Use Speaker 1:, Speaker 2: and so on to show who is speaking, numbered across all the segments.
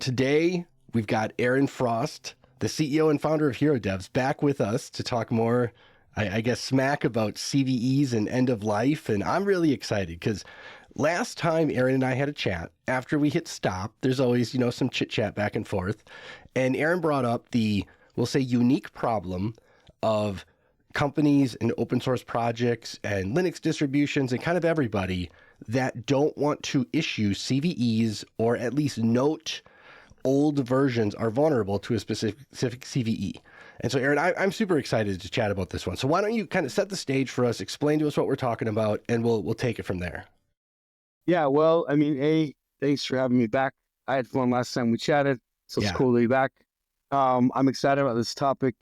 Speaker 1: Today, we've got Aaron Frost, the CEO and founder of Hero Devs, back with us to talk more, I guess, smack about CVEs and end of life. And I'm really excited because last time Aaron and I had a chat, after we hit stop, there's always, some chit chat back and forth. And Aaron brought up the, we'll say, unique problem of companies and open source projects and Linux distributions and kind of everybody that don't want to issue CVEs or at least note old versions are vulnerable to a specific CVE. And so, Aaron, I'm super excited to chat about this one. So why don't you kind of set the stage for us, explain to us what we're talking about, and we'll take it from there.
Speaker 2: Yeah, well, thanks for having me back. I had fun last time we chatted, so it's cool to be back. I'm excited about this topic,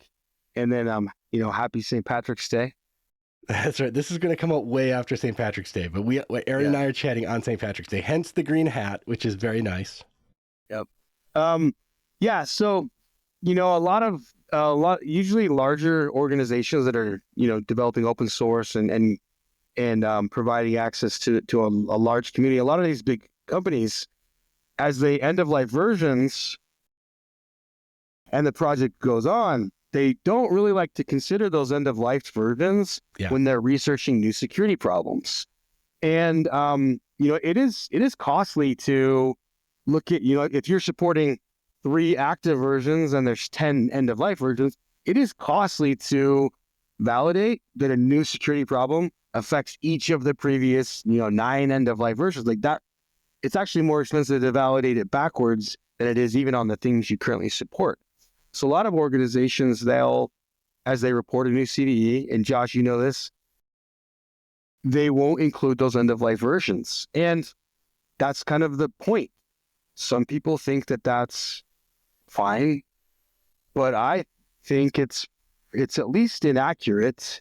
Speaker 2: and then happy St. Patrick's Day.
Speaker 1: That's right. This is going to come out way after St. Patrick's Day, but Aaron and I are chatting on St. Patrick's Day, hence the green hat, which is very nice.
Speaker 2: Yep. So usually larger organizations that are developing open source and providing access to a large community. A lot of these big companies, as they end of life versions and the project goes on, they don't really like to consider those end of life versions when they're researching new security problems. And it is costly to look at, if you're supporting 3 active versions and there's 10 end of life versions, it is costly to validate that a new security problem affects each of the previous 9 end of life versions. Like that, it's actually more expensive to validate it backwards than it is even on the things you currently support. So a lot of organizations, as they report a new CVE, and Josh, you know this, they won't include those end of life versions. And that's kind of the point. Some people think that that's fine, but I think it's at least inaccurate,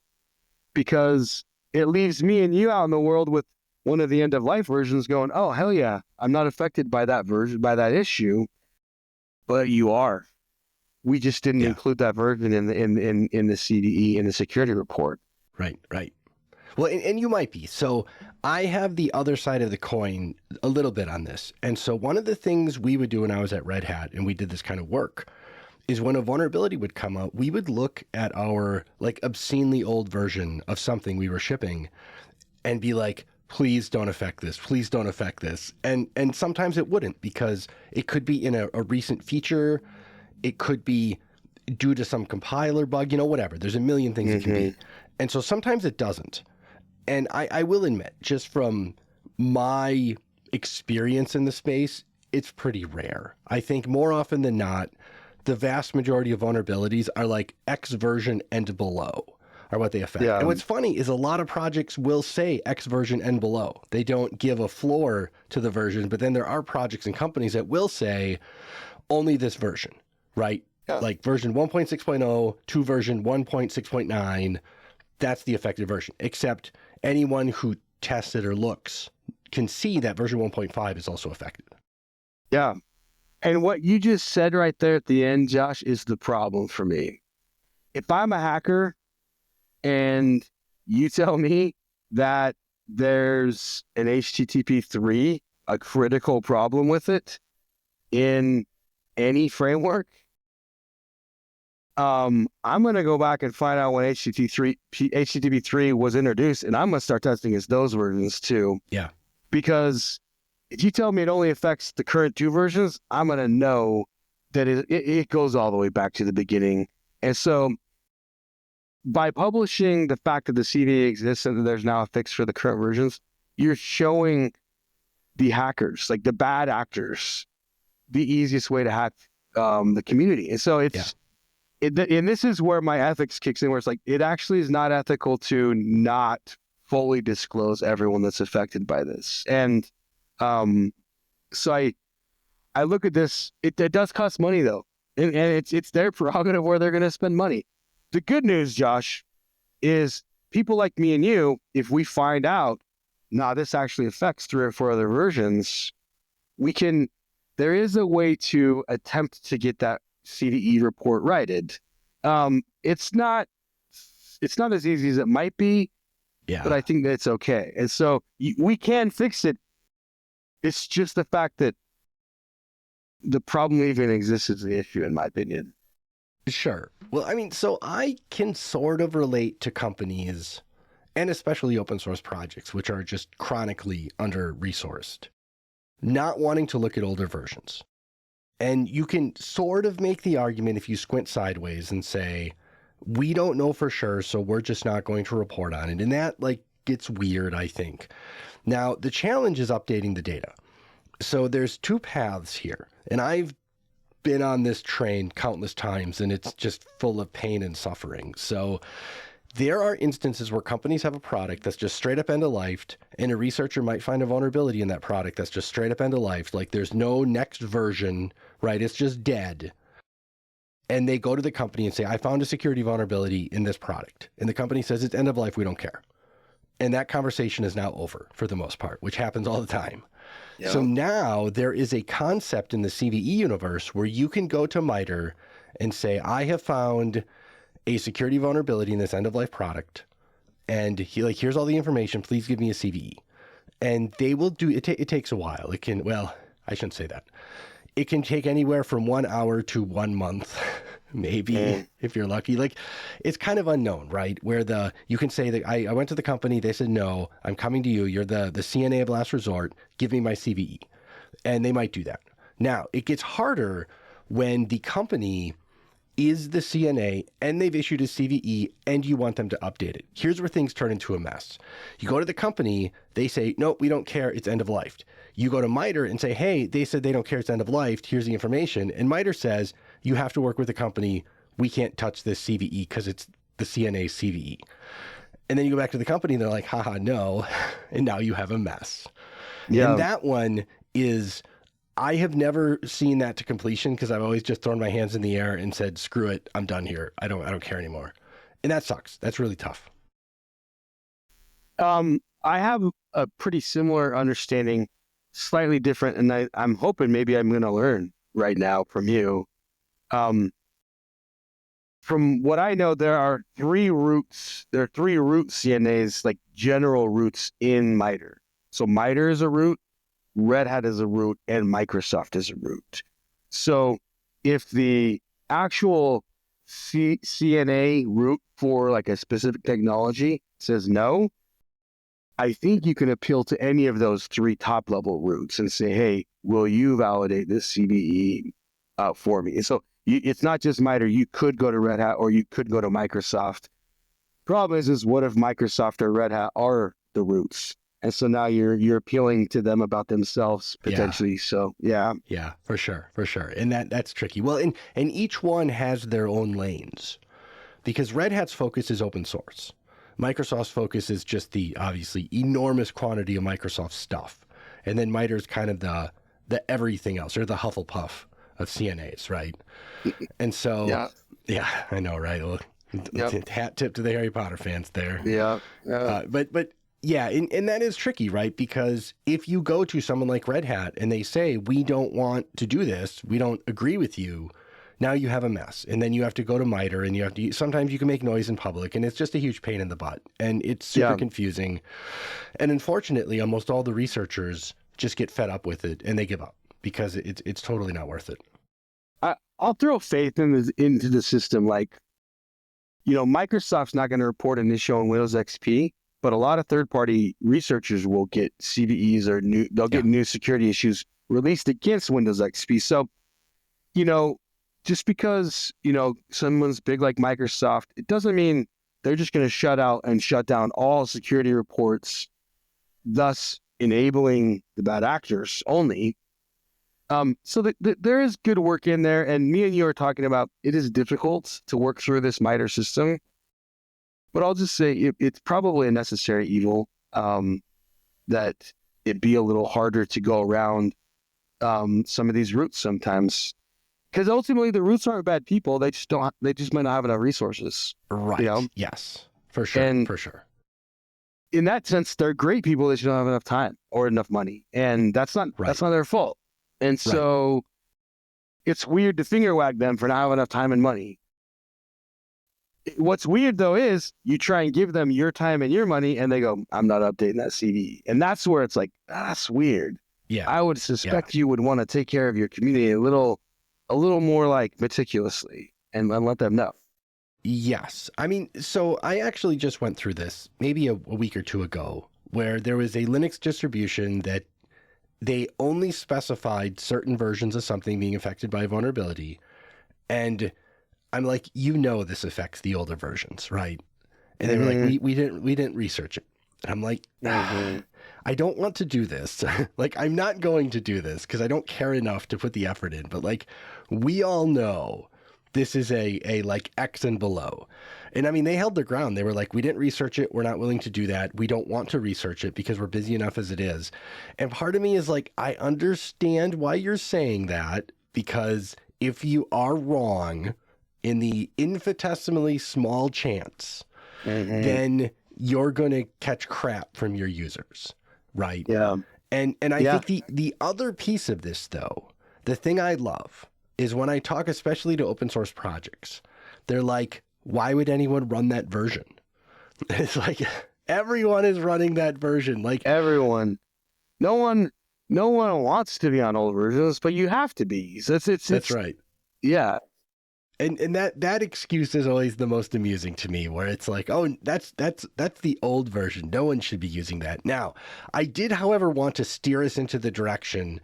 Speaker 2: because it leaves me and you out in the world with one of the end of life versions going, oh, hell yeah, I'm not affected by that version, by that issue, but you are. We just didn't include that version in the CVE, in the security report.
Speaker 1: Right. Well, and you might be. So I have the other side of the coin a little bit on this. And so one of the things we would do when I was at Red Hat, and we did this kind of work, is when a vulnerability would come up, we would look at our obscenely old version of something we were shipping and be like, please don't affect this. Please don't affect this. And sometimes it wouldn't, because it could be in a recent feature. It could be due to some compiler bug, whatever. There's a million things it can be. And so sometimes it doesn't. And I will admit, just from my experience in the space, it's pretty rare. I think more often than not, the vast majority of vulnerabilities are like X version and below are what they affect. And what's funny is a lot of projects will say X version and below. They don't give a floor to the version, but then there are projects and companies that will say only this version, right? Like version 1.6.0 to version 1.6.9, that's the affected version, except anyone who tests it or looks can see that version 1.5 is also affected.
Speaker 2: Yeah. And what you just said right there at the end, Josh, is the problem for me. If I'm a hacker and you tell me that there's an HTTP 3, a critical problem with it in any framework, I'm going to go back and find out when HTTP 3 was introduced, and I'm going to start testing against those versions too.
Speaker 1: Yeah.
Speaker 2: Because if you tell me it only affects the current 2 versions, I'm going to know that it goes all the way back to the beginning. And so by publishing the fact that the CVE exists and that there's now a fix for the current versions, you're showing the hackers, like the bad actors, the easiest way to hack the community. And so and this is where my ethics kicks in, where it's like, it actually is not ethical to not fully disclose everyone that's affected by this. And so I look at this, it does cost money though. And it's their prerogative where they're going to spend money. The good news, Josh, is people like me and you, if we find out, this actually affects 3 or 4 other versions, there is a way to attempt to get that CVE report righted. It's not as easy as it might be, but I think that it's okay. And so we can fix it. It's just the fact that the problem even exists is the issue, in my opinion.
Speaker 1: Sure. Well, I mean, so I can sort of relate to companies and especially open source projects, which are just chronically under resourced, not wanting to look at older versions. And you can sort of make the argument if you squint sideways and say, we don't know for sure, so we're just not going to report on it. And that like gets weird, I think. Now, the challenge is updating the data. So there's two paths here. And I've been on this train countless times and it's just full of pain and suffering. So there are instances where companies have a product that's just straight up end of life, and a researcher might find a vulnerability in that product that's just straight up end of life. Like there's no next version, right? It's just dead. And they go to the company and say, I found a security vulnerability in this product. And the company says it's end of life, we don't care. And that conversation is now over for the most part, which happens all the time. Yeah. So now there is a concept in the CVE universe where you can go to MITRE and say, I have found a security vulnerability in this end-of-life product, and here's all the information, please give me a CVE. And they will do it. It takes a while. It can, well, I shouldn't say that. It can take anywhere from 1 hour to 1 month, maybe, if you're lucky. Like, it's kind of unknown, right? Where you can say that I went to the company, they said, no, I'm coming to you. You're the CNA of last resort. Give me my CVE. And they might do that. Now, it gets harder when the company is the CNA and they've issued a CVE and you want them to update it. Here's where things turn into a mess. You go to the company, they say, no, we don't care, it's end of life. You go to MITRE and say, hey, they said they don't care, it's end of life, here's the information. And MITRE says, you have to work with the company, we can't touch this CVE because it's the CNA CVE. And then you go back to the company and they're like, haha, no. And now you have a mess. Yeah. And that one is, I have never seen that to completion because I've always just thrown my hands in the air and said, screw it, I'm done here. I don't care anymore. And that sucks. That's really tough.
Speaker 2: I have a pretty similar understanding, slightly different, and I'm hoping maybe I'm going to learn right now from you. From what I know, there are three root CNAs, like general roots in MITRE. So MITRE is a root, Red Hat is a root, and Microsoft is a root. So if the actual CNA root for like a specific technology says no, I think you can appeal to any of those three top level roots and say, hey, will you validate this CVE for me? And so it's not just MITRE. You could go to Red Hat or you could go to Microsoft. Problem is what if Microsoft or Red Hat are the roots? And so now you're appealing to them about themselves potentially. Yeah. So
Speaker 1: yeah, for sure. And that's tricky. Well, and each one has their own lanes, because Red Hat's focus is open source. Microsoft's focus is just the obviously enormous quantity of Microsoft stuff, and then MITRE is kind of the everything else, or the Hufflepuff of CNAs, right? And so yeah, I know, right? Hat tip to the Harry Potter fans there.
Speaker 2: Yeah.
Speaker 1: But. Yeah, and that is tricky, right? Because if you go to someone like Red Hat and they say, we don't want to do this, we don't agree with you, now you have a mess. And then you have to go to MITRE and sometimes you can make noise in public, and it's just a huge pain in the butt. And it's super confusing. And unfortunately, almost all the researchers just get fed up with it and they give up because it's totally not worth it.
Speaker 2: I'll throw faith into the system. Like, Microsoft's not going to report an issue on Windows XP. But a lot of third-party researchers will get CVEs or they'll get new security issues released against Windows XP. So, just because, someone's big like Microsoft, it doesn't mean they're just going to shut down all security reports, thus enabling the bad actors only. So there is good work in there. And me and you are talking about it is difficult to work through this MITRE system. But I'll just say it's probably a necessary evil, that it be a little harder to go around some of these roots sometimes. Because ultimately the roots aren't bad people. They just might not have enough resources.
Speaker 1: Right. Yes, for sure.
Speaker 2: And
Speaker 1: for sure.
Speaker 2: In that sense, they're great people. They just don't have enough time or enough money. And that's not their fault. And so it's weird to finger wag them for not having enough time and money. What's weird, though, is you try and give them your time and your money, and they go, I'm not updating that CVE. And that's where it's like, that's weird.
Speaker 1: Yeah.
Speaker 2: I would
Speaker 1: Yeah.
Speaker 2: suspect you would want to take care of your community a little more like meticulously and let them know.
Speaker 1: Yes. I mean, so I actually just went through this maybe a week or two ago where there was a Linux distribution that they only specified certain versions of something being affected by a vulnerability. And I'm like, this affects the older versions, right? And they were like,
Speaker 2: Mm-hmm.
Speaker 1: we didn't research it. And I'm like,
Speaker 2: Mm-hmm.
Speaker 1: I don't want to do this. Like, I'm not going to do this because I don't care enough to put the effort in. But like, we all know this is a like X and below. And I mean, they held their ground. They were like, we didn't research it. We're not willing to do that. We don't want to research it because we're busy enough as it is. And part of me is like, I understand why you're saying that, because if you are wrong in the infinitesimally small chance,
Speaker 2: Mm-hmm.
Speaker 1: then you're going to catch crap from your users, right?
Speaker 2: Yeah.
Speaker 1: And I
Speaker 2: Yeah.
Speaker 1: think the other piece of this, though, the thing I love is when I talk especially to open source projects, they're like, why would anyone run that version? It's like everyone is running that version. Like,
Speaker 2: Everyone. No one wants to be on old versions, but you have to be. So
Speaker 1: that's right.
Speaker 2: yeah.
Speaker 1: And that excuse is always the most amusing to me, where it's like, oh, that's the old version. No one should be using that. Now, I did, however, want to steer us into the direction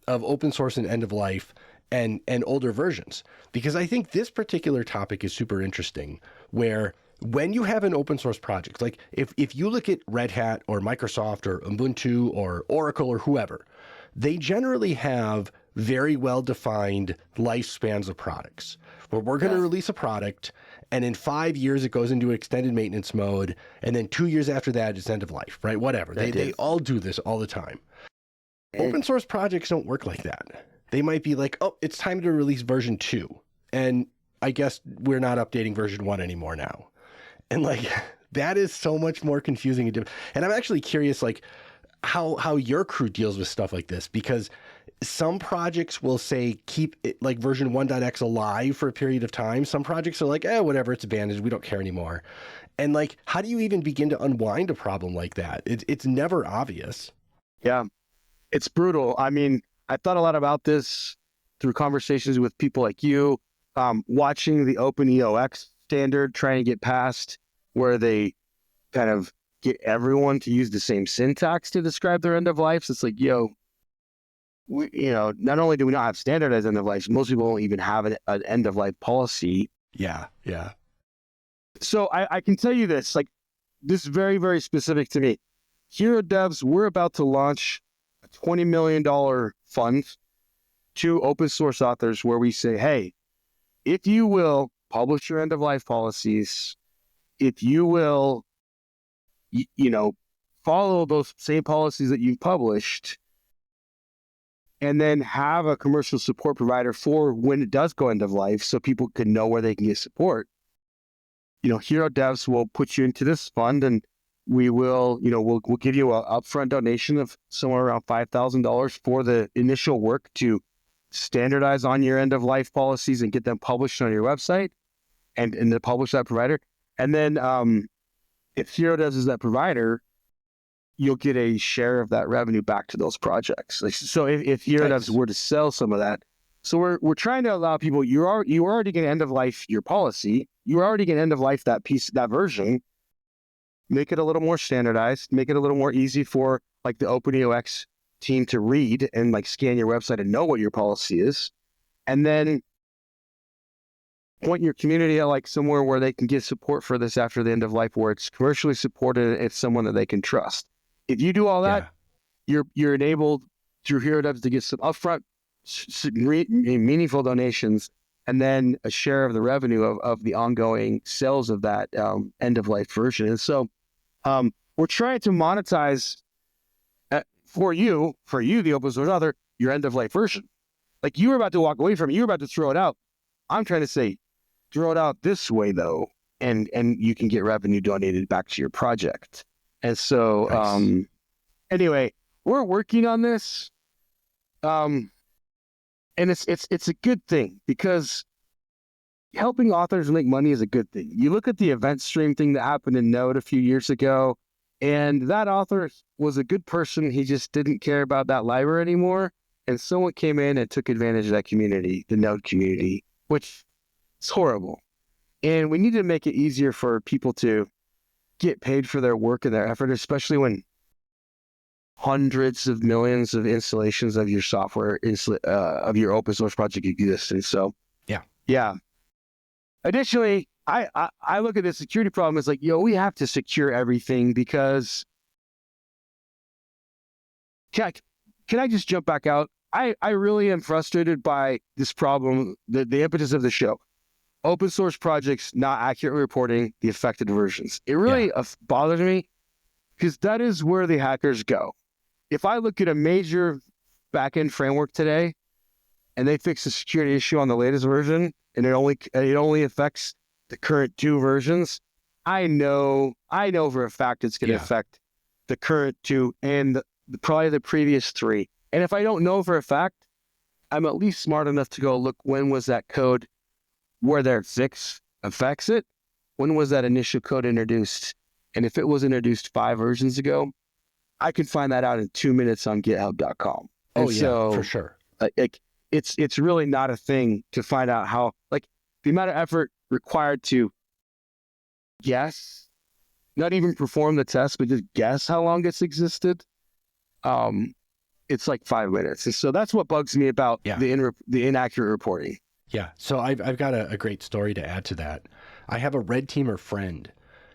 Speaker 1: of open source and end of life and older versions, because I think this particular topic is super interesting, where when you have an open source project, like if you look at Red Hat or Microsoft or Ubuntu or Oracle or whoever, they generally have very well-defined lifespans of products, where we're going to release a product and in 5 years it goes into extended maintenance mode, and then 2 years after that it's end of life, right? Whatever. They all do this all the time. Open source projects don't work like that. They might be like, oh, it's time to release version 2. And I guess we're not updating version 1 anymore now. And like, that is so much more confusing. And I'm actually curious, like, how your crew deals with stuff like this, because some projects will say keep it like version 1.x alive for a period of time. Some projects are like, whatever, it's abandoned, we don't care anymore. And like, how do you even begin to unwind a problem like that? It's never obvious.
Speaker 2: Yeah. It's brutal. I mean, I thought a lot about this through conversations with people like you, watching the open EOX standard trying to get passed, where they kind of get everyone to use the same syntax to describe their end of life. So it's like, not only do we not have standardized end of life, most people don't even have an end of life policy.
Speaker 1: Yeah.
Speaker 2: So I can tell you this, like, this is very, very specific to me. Here at Devs, we're about to launch a $20 million fund to open source authors, where we say, hey, if you will publish your end of life policies, if you will, follow those same policies that you've published, and then have a commercial support provider for when it does go end of life, so people can know where they can get support. Hero Devs will put you into this fund, and we will, we'll give you an upfront donation of somewhere around $5,000 for the initial work to standardize on your end of life policies and get them published on your website and to publish that provider. And then if Hero Devs is that provider, you'll get a share of that revenue back to those projects. So if Hero Devs were to sell some of that, so we're trying to allow people, you already get end of life your policy, you already get end of life that piece, that version, make it a little more standardized, make it a little more easy for like the OpenEOX team to read and like scan your website and know what your policy is, and then point your community at like somewhere where they can get support for this after the end of life, where it's commercially supported, it's someone that they can trust. If you do all that, you're enabled through Hero Devs to get some upfront meaningful donations, and then a share of the revenue of the ongoing sales of that end of life version. And so we're trying to monetize for you, the open source author, your end of life version. Like, you were about to walk away from it, you were about to throw it out. I'm trying to say, throw it out this way though, and you can get revenue donated back to your project. And so,
Speaker 1: Nice.
Speaker 2: Anyway, we're working on this, and it's a good thing, because helping authors make money is a good thing. You look at the event stream thing that happened in Node a few years ago. And that author was a good person. He just didn't care about that library anymore. And someone came in and took advantage of that community, the Node community, which is horrible. And we need to make it easier for people to get paid for their work and their effort, especially when hundreds of millions of installations of your software, of your open source project exist. And so, yeah. Additionally, I look at the security problem as like, we have to secure everything because can I just jump back out? I really am frustrated by this problem, the impetus of the show. Open source projects not accurately reporting the affected versions. It really bothers me because that is where the hackers go. If I look at a major backend framework today and they fix a security issue on the latest version and it only affects the current 2 versions, I know for a fact it's going to affect the current 2 and probably the previous 3. And if I don't know for a fact, I'm at least smart enough to go look, when was that code where their fix affects it? When was that initial code introduced? And if it was introduced 5 versions ago, I can find that out in 2 minutes on github.com.
Speaker 1: Oh, yeah, for sure.
Speaker 2: Like it's really not a thing to find out how, like, the amount of effort required to guess, not even perform the test, but just guess how long it's existed. It's like 5 minutes. And so that's what bugs me about the inaccurate reporting.
Speaker 1: Yeah. So I've got a great story to add to that. I have a red teamer friend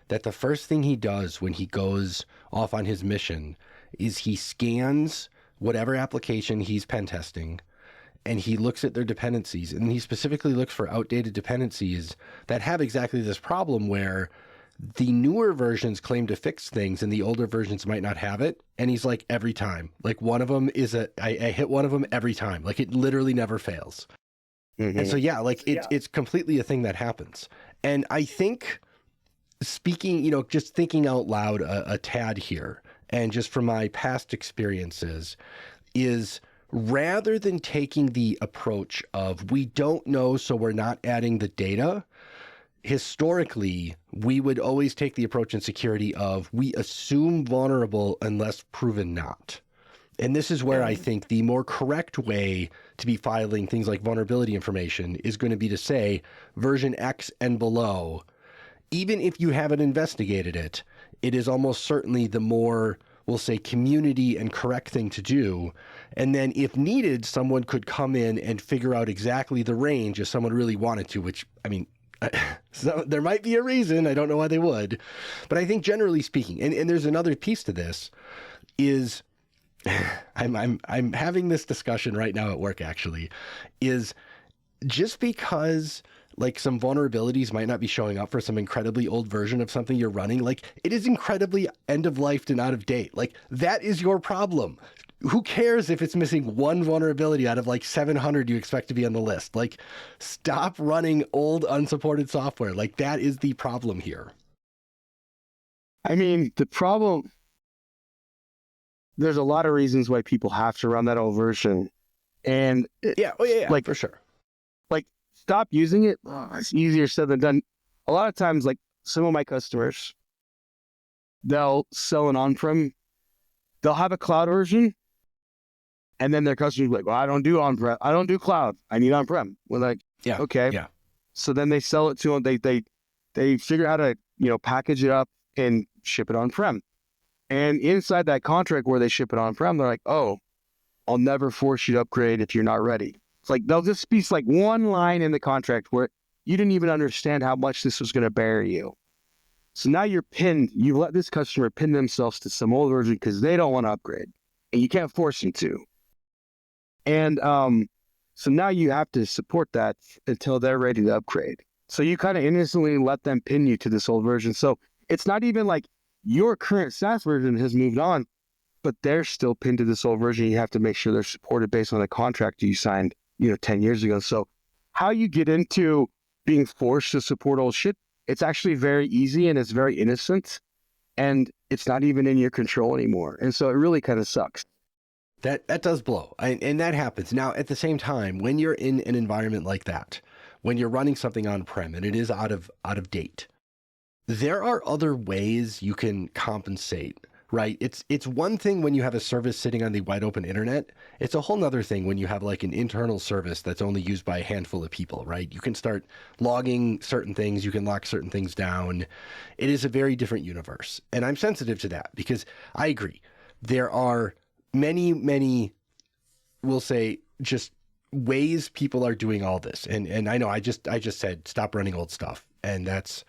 Speaker 1: that the first thing he does when he goes off on his mission is he scans whatever application he's pen testing and he looks at their dependencies, and he specifically looks for outdated dependencies that have exactly this problem where the newer versions claim to fix things and the older versions might not have it. And he's like, every time, like one of them is I hit one of them every time. Like it literally never fails. Mm-hmm. And so, it's completely a thing that happens. And I think speaking, just thinking out loud a tad here, and just from my past experiences, is rather than taking the approach of we don't know, so we're not adding the data, historically, we would always take the approach in security of we assume vulnerable unless proven not. And this is where I think the more correct way to be filing things like vulnerability information is going to be to say version X and below. Even if you haven't investigated it, it is almost certainly the more, we'll say, community and correct thing to do. And then if needed, someone could come in and figure out exactly the range if someone really wanted to, which, I mean, so there might be a reason. I don't know why they would. But I think generally speaking, and there's another piece to this, is I'm having this discussion right now at work, actually, is just because like some vulnerabilities might not be showing up for some incredibly old version of something you're running, like it is incredibly end of life and out of date. Like that is your problem. Who cares if it's missing one vulnerability out of like 700 you expect to be on the list? Like stop running old unsupported software. Like that is the problem here.
Speaker 2: I mean, the problem, there's a lot of reasons why people have to run that old version. And
Speaker 1: like for sure.
Speaker 2: Like stop using it. It's easier said than done. A lot of times, like some of my customers, they'll sell an on-prem, they'll have a cloud version, and then their customers are like, well, I don't do on-prem, I don't do cloud, I need on-prem. We're like, okay. Yeah. So then they sell it to them, they figure out how to, package it up and ship it on-prem. And inside that contract where they ship it on-prem, they're like, oh, I'll never force you to upgrade if you're not ready. It's like, they'll just be like one line in the contract where you didn't even understand how much this was going to bury you. So now you're pinned, you let this customer pin themselves to some old version because they don't want to upgrade and you can't force them to. And so now you have to support that until they're ready to upgrade. So you kind of innocently let them pin you to this old version. So it's not even like your current SaaS version has moved on, but they're still pinned to this old version. You have to make sure they're supported based on the contract you signed, 10 years ago. So how you get into being forced to support old shit, it's actually very easy and it's very innocent and it's not even in your control anymore. And so it really kind of sucks.
Speaker 1: That does blow. And that happens. Now, at the same time, when you're in an environment like that, when you're running something on-prem and it is out of date, there are other ways you can compensate, right? It's one thing when you have a service sitting on the wide open internet. It's a whole nother thing when you have like an internal service that's only used by a handful of people, right? You can start logging certain things, you can lock certain things down. It is a very different universe. And I'm sensitive to that because I agree. There are many, we'll say, just ways people are doing all this. And I know I just said stop running old stuff. And that's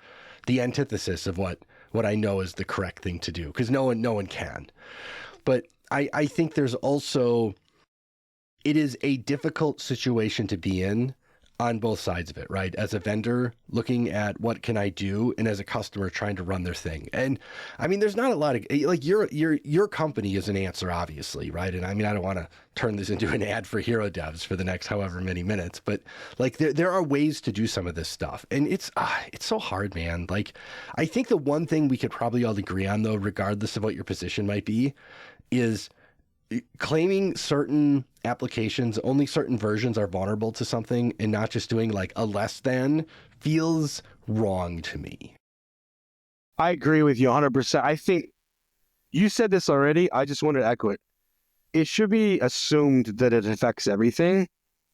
Speaker 1: the antithesis of what I know is the correct thing to do, because no one can. But I think there's also, it is a difficult situation to be in on both sides of it, right? As a vendor looking at what can I do, and as a customer trying to run their thing. And I mean, there's not a lot of, like, your company is an answer, obviously, right? And I mean, I don't want to turn this into an ad for Hero Devs for the next however many minutes, but like there are ways to do some of this stuff. And it's so hard, man. Like, I think the one thing we could probably all agree on, though, regardless of what your position might be, is claiming certain applications, only certain versions are vulnerable to something, and not just doing like a less than, feels wrong to me.
Speaker 2: I agree with you 100%. I think you said this already. I just wanted to echo it. It should be assumed that it affects everything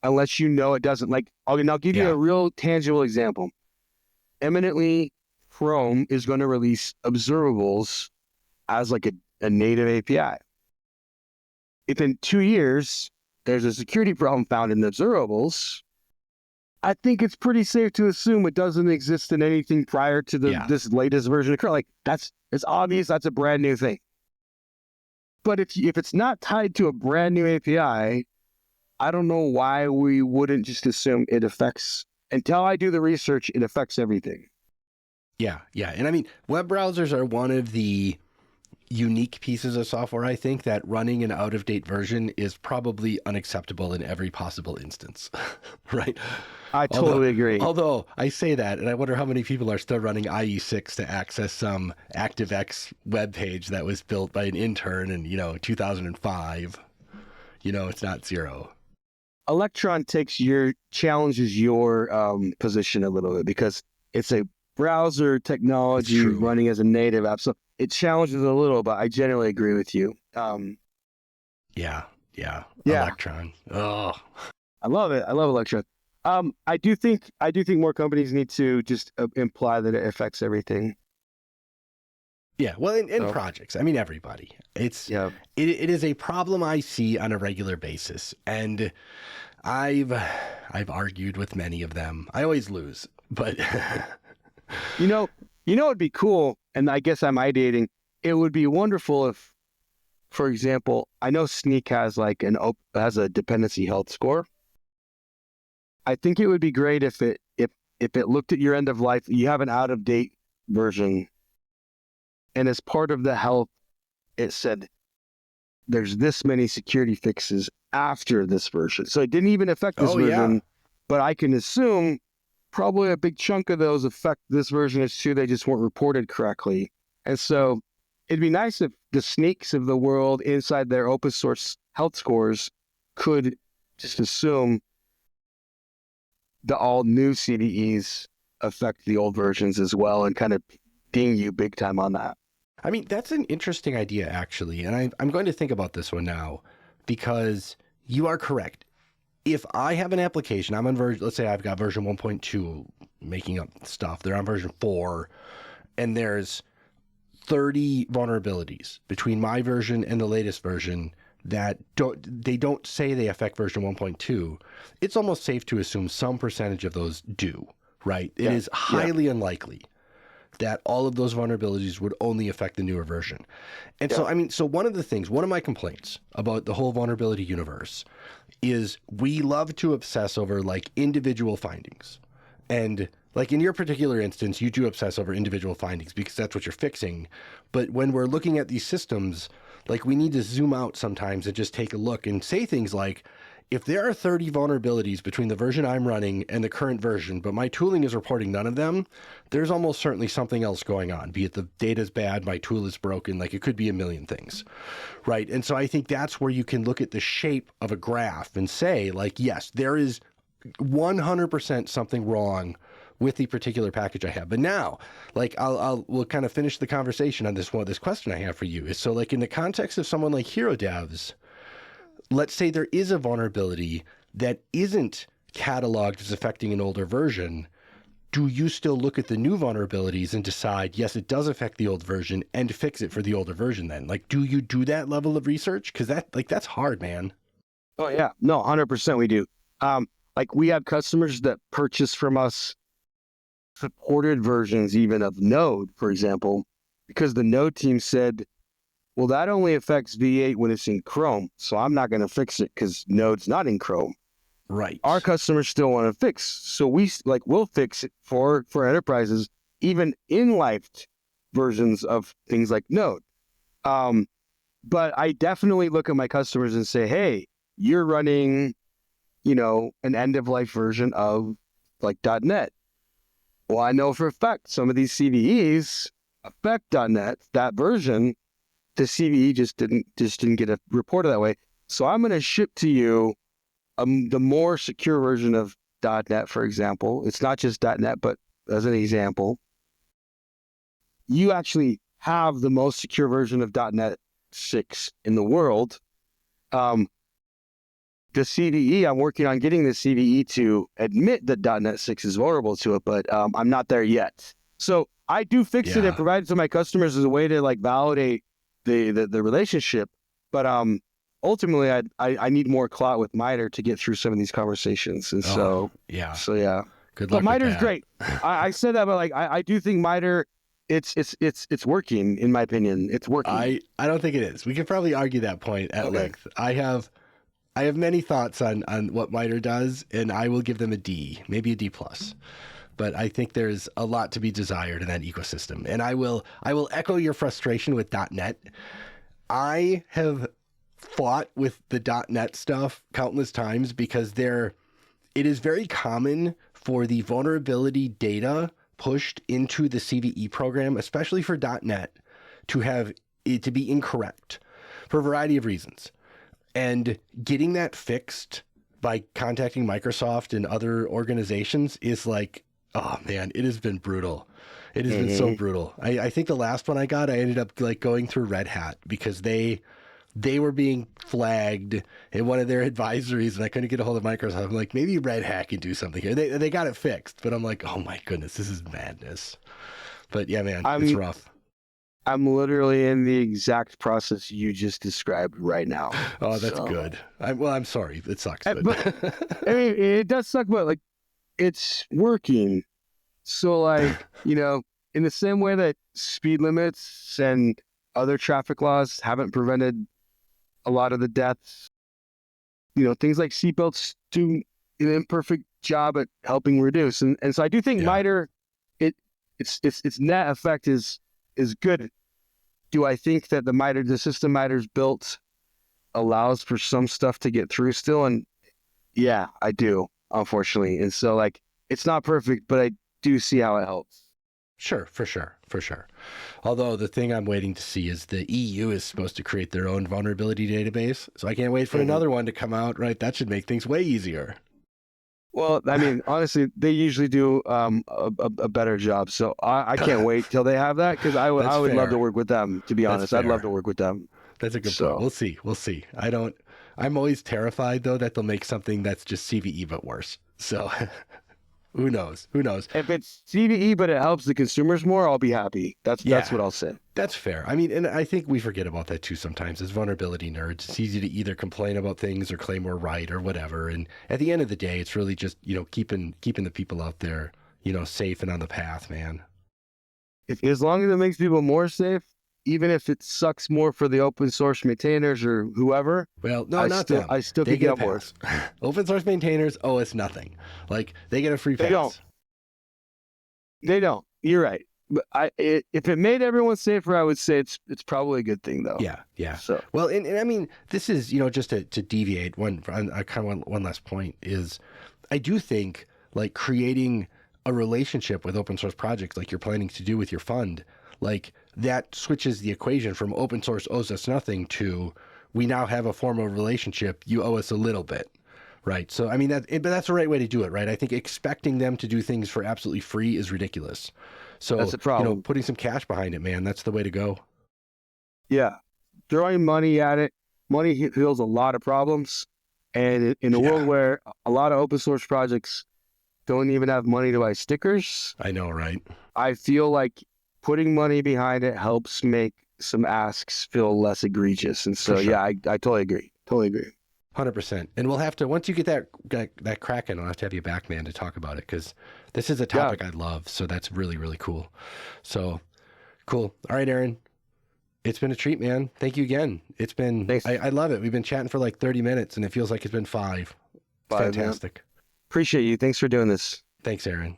Speaker 2: unless you know it doesn't. Like, I'll give you a real tangible example. Eminently, Chrome is going to release observables as like a native API. If in 2 years there's a security problem found in the observables, I think it's pretty safe to assume it doesn't exist in anything prior to this latest version of Chrome. Like, it's obvious that's a brand new thing. But if it's not tied to a brand new API, I don't know why we wouldn't just assume it affects, until I do the research, it affects everything.
Speaker 1: Yeah. And I mean, web browsers are one of the unique pieces of software, I think, that running an out-of-date version is probably unacceptable in every possible instance, right?
Speaker 2: I totally agree.
Speaker 1: Although I say that, and I wonder how many people are still running IE6 to access some ActiveX web page that was built by an intern in, 2005. It's not zero.
Speaker 2: Electron challenges your position a little bit because it's a browser technology running as a native app. So it challenges a little, but I generally agree with you.
Speaker 1: Yeah. Electron. Oh,
Speaker 2: I love it. I love Electron. I do think more companies need to just imply that it affects everything.
Speaker 1: Yeah, well, in projects, I mean, everybody. It is a problem I see on a regular basis, and I've argued with many of them. I always lose, but it'd be cool, and I guess I'm ideating. It would be wonderful if, for example, I know Sneak has like has a dependency health score. I think it would be great if it looked at your end of life, you have an out of date version, and as part of the health, it said there's this many security fixes after this version. So it didn't even affect this version, but I can assume probably a big chunk of those affect this version as too. They just weren't reported correctly. And so it'd be nice if the Sneaks of the world inside their open source health scores could just assume the all new CVEs affect the old versions as well and kind of ding you big time on that. I mean, that's an interesting idea, actually. And I'm going to think about this one now because you are correct. If I have an application, I'm on version, let's say I've got version 1.2, making up stuff. They're on version 4, and there's 30 vulnerabilities between my version and the latest version that don't say they affect version 1.2. It's almost safe to assume some percentage of those do, right? It is highly unlikely that all of those vulnerabilities would only affect the newer version. And so, I mean, one of my complaints about the whole vulnerability universe is we love to obsess over like individual findings. And like in your particular instance, you do obsess over individual findings because that's what you're fixing. But when we're looking at these systems, like we need to zoom out sometimes and just take a look and say things like, if there are 30 vulnerabilities between the version I'm running and the current version, but my tooling is reporting none of them, there's almost certainly something else going on, be it the data's bad, my tool is broken, like it could be a million things, right? And so I think that's where you can look at the shape of a graph and say, like, yes, there is 100% something wrong with the particular package I have. But now, like we'll kind of finish the conversation on this question I have for you is, so like in the context of someone like Hero Devs, let's say there is a vulnerability that isn't cataloged as affecting an older version. Do you still look at the new vulnerabilities and decide, yes, it does affect the old version, and fix it for the older version then? Like, do you do that level of research? Because that's hard, man.
Speaker 2: Oh yeah, no, 100% we do. Like we have customers that purchase from us supported versions even of Node, for example, because the Node team said, well, that only affects V8 when it's in Chrome, so I'm not going to fix it because Node's not in Chrome.
Speaker 1: Right.
Speaker 2: Our customers still want to fix, so we'll fix it for enterprises, even in life versions of things like Node. But I definitely look at my customers and say, hey, you're running, an end of life version of like .NET. Well, I know for a fact some of these CVEs affect .NET, that version. The CVE just didn't get reported that way. So I'm going to ship to you the more secure version of .NET, for example. It's not just .NET, but as an example, you actually have the most secure version of .NET 6 in the world. The CVE, I'm working on getting the CVE to admit that .NET 6 is vulnerable to it, but I'm not there yet. So I do fix it and provide it to my customers as a way to like validate the relationship. But ultimately, I need more clout with MITRE to get through some of these conversations. And so yeah.
Speaker 1: Good luck.
Speaker 2: But MITRE's great. I said that, but like I do think MITRE, it's working, in my opinion. It's working.
Speaker 1: I don't think it is. We could probably argue that point at length. I have many thoughts on what MITRE does, and I will give them a D, maybe a D+. But I think there's a lot to be desired in that ecosystem. And I will echo your frustration with .NET. I have fought with the .NET stuff countless times because it is very common for the vulnerability data pushed into the CVE program, especially for .NET, to have it to be incorrect for a variety of reasons. And getting that fixed by contacting Microsoft and other organizations is like, oh man, it has been brutal. It has been so brutal. I think the last one I got, I ended up like going through Red Hat because they were being flagged in one of their advisories and I couldn't get a hold of Microsoft. I'm like, maybe Red Hat can do something here. They got it fixed, but I'm like, oh my goodness, this is madness. But yeah, man, it's rough.
Speaker 2: I'm literally in the exact process you just described right now.
Speaker 1: Oh, that's good. I'm sorry. It sucks. But
Speaker 2: I mean, it does suck, but like, it's working. So like, in the same way that speed limits and other traffic laws haven't prevented a lot of the deaths, things like seatbelts do an imperfect job at helping reduce. And so I do think MITRE, its net effect is good. Do I think that the system MITRE's built allows for some stuff to get through still? And yeah, I do, unfortunately. And so like, it's not perfect, but I do see how it helps.
Speaker 1: Sure, for sure. Although the thing I'm waiting to see is the EU is supposed to create their own vulnerability database. So I can't wait for another one to come out, right? That should make things way easier.
Speaker 2: Well, I mean, honestly, they usually do a better job. So I can't wait till they have that because I would love to work with them, to be honest. I'd love to work with them.
Speaker 1: That's a good point. We'll see. I'm always terrified, though, that they'll make something that's just CVE but worse. So who knows?
Speaker 2: If it's CVE but it helps the consumers more, I'll be happy. That's what I'll say.
Speaker 1: That's fair. I mean, and I think we forget about that too sometimes as vulnerability nerds. It's easy to either complain about things or claim we're right or whatever. And at the end of the day, it's really just, keeping the people out there, safe and on the path, man.
Speaker 2: As long as it makes people more safe, even if it sucks more for the open source maintainers or whoever.
Speaker 1: Well, no, not them.
Speaker 2: I still can get more.
Speaker 1: Open source maintainers owe us nothing. Like they get a free pass.
Speaker 2: They don't. You're right. But if it made everyone safer, I would say it's probably a good thing, though.
Speaker 1: Yeah.
Speaker 2: So
Speaker 1: well, and I mean, this is just to deviate one last point is, I do think like creating a relationship with open source projects like you're planning to do with your fund, like that switches the equation from open source owes us nothing to we now have a formal relationship. You owe us a little bit, Right. So, I mean, but that's the right way to do it, right? I think expecting them to do things for absolutely free is ridiculous. So,
Speaker 2: That's the problem.
Speaker 1: putting some cash behind it, man, that's the way to go.
Speaker 2: Yeah. Throwing money at it, money heals a lot of problems. And in a world where a lot of open source projects don't even have money to buy stickers,
Speaker 1: I know, right?
Speaker 2: I feel like putting money behind it helps make some asks feel less egregious. And so,
Speaker 1: sure.
Speaker 2: yeah, I totally agree. Totally agree.
Speaker 1: 100%. And we'll have to, once you get that Kraken, I'll have to have you back, man, to talk about it, because this is a topic I love. So that's really, really cool. So cool. All right, Aaron. It's been a treat, man. Thank you again. It's been, I love it. We've been chatting for like 30 minutes and it feels like it's been 5. Fantastic.
Speaker 2: Man. Appreciate you. Thanks for doing this.
Speaker 1: Thanks, Aaron.